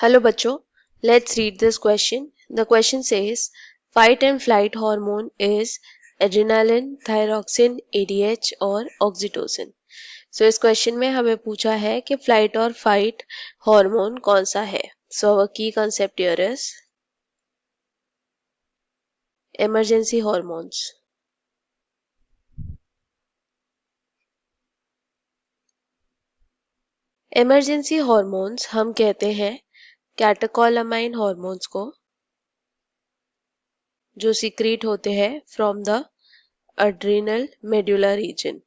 Hello bachcho, let's read this question. The question says fight and flight hormone is adrenaline, thyroxine, ADH और oxytocin. So इस question में हमें पूछा है कि flight और fight hormone कौन सा है. So our key concept here is emergency hormones. Emergency hormones हम कहते हैं कैटेकोलामाइन हार्मोन्स को जो सीक्रेट होते हैं from the adrenal medulla region.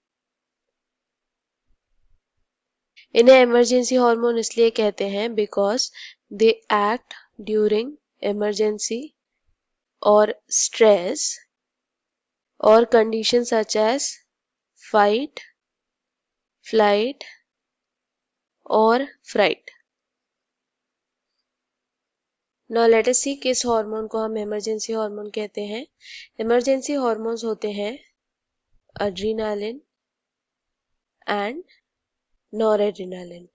इन्हें इमरजेंसी हार्मोन इसलिए कहते हैं because they act during emergency और स्ट्रेस और condition such as fight, flight और fright. Now let us see किस हार्मोन को हम इमरजेंसी हार्मोन कहते हैं. इमरजेंसी हार्मोन्स होते हैं एड्रेनालिन एंड नॉरएड्रेनालिन.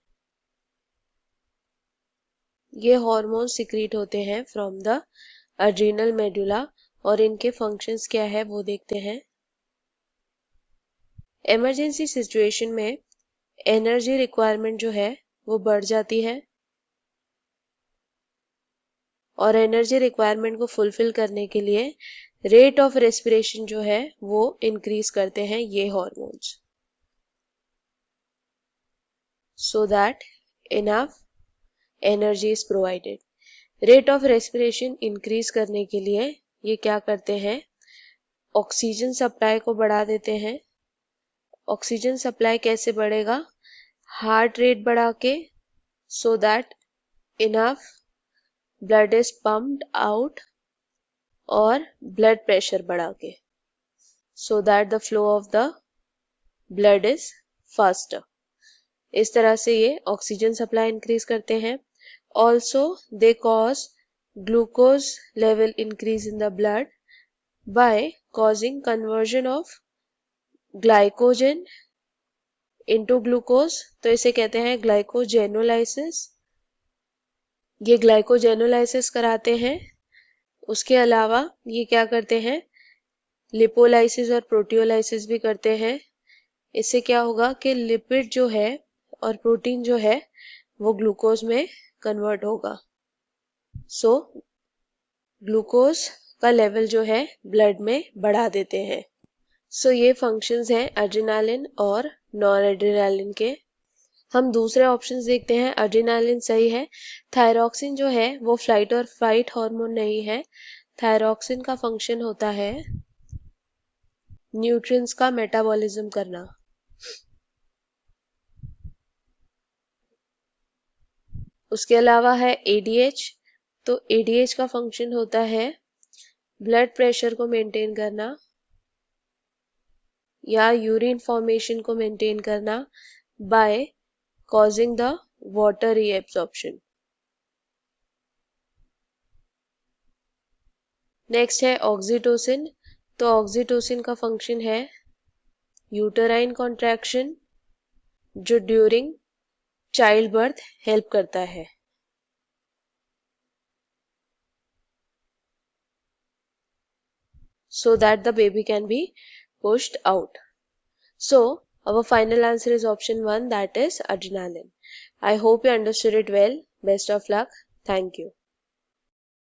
ये हार्मोन सीक्रेट होते हैं फ्रॉम द एड्रेनल मेडुला और इनके फंक्शंस क्या है वो देखते हैं. इमरजेंसी सिचुएशन में एनर्जी रिक्वायरमेंट जो है वो बढ़ जाती है और एनर्जी रिक्वायरमेंट को फुलफिल करने के लिए रेट ऑफ रेस्पिरेशन जो है वो इंक्रीज करते हैं ये hormones so that enough energy is provided. Rate of respiration increase करने के लिए ये क्या करते हैं, ऑक्सीजन सप्लाई को बढ़ा देते हैं. ऑक्सीजन सप्लाई कैसे बढ़ेगा, हार्ट रेट बढ़ा के so that enough blood is pumped out और ब्लड प्रेशर बढ़ा के so that the flow of the blood is faster. इस तरह से ये ऑक्सीजन सप्लाई इंक्रीज करते हैं. Also they cause glucose level increase in the blood by causing conversion of glycogen into glucose. तो इसे कहते हैं ग्लाइकोजेनोलाइसिस. ये ग्लाइकोजेनोलाइसिस कराते हैं. उसके अलावा ये क्या करते हैं, लिपोलाइसिस और प्रोटियोलाइसिस भी करते हैं. इससे क्या होगा कि लिपिड जो है और प्रोटीन जो है वो ग्लूकोज में कन्वर्ट होगा. सो ग्लूकोज का लेवल जो है ब्लड में बढ़ा देते हैं. सो ये फंक्शंस हैं एड्रेनालिन और नॉन एड्रेनालिन के. हम दूसरे ऑप्शंस देखते हैं. एड्रेनालिन सही है. थायरॉक्सिन जो है वो फ्लाइट और फाइट हार्मोन नहीं है. थायरॉक्सिन का फंक्शन होता है न्यूट्रिएंट्स का मेटाबॉलिज्म करना. उसके अलावा है एडीएच. तो एडीएच का फंक्शन होता है ब्लड प्रेशर को मेंटेन करना या यूरिन फॉर्मेशन को मेंटेन करना by causing the water reabsorption. Next है ऑक्सीटोसिन. तो ऑक्सीटोसिन का फंक्शन है यूटेराइन कॉन्ट्रैक्शन जो ड्यूरिंग चाइल्ड बर्थ हेल्प करता है. So that the baby can be pushed out. So our final answer is option 1, that is adrenaline. I hope you understood it well. Best of luck. Thank you.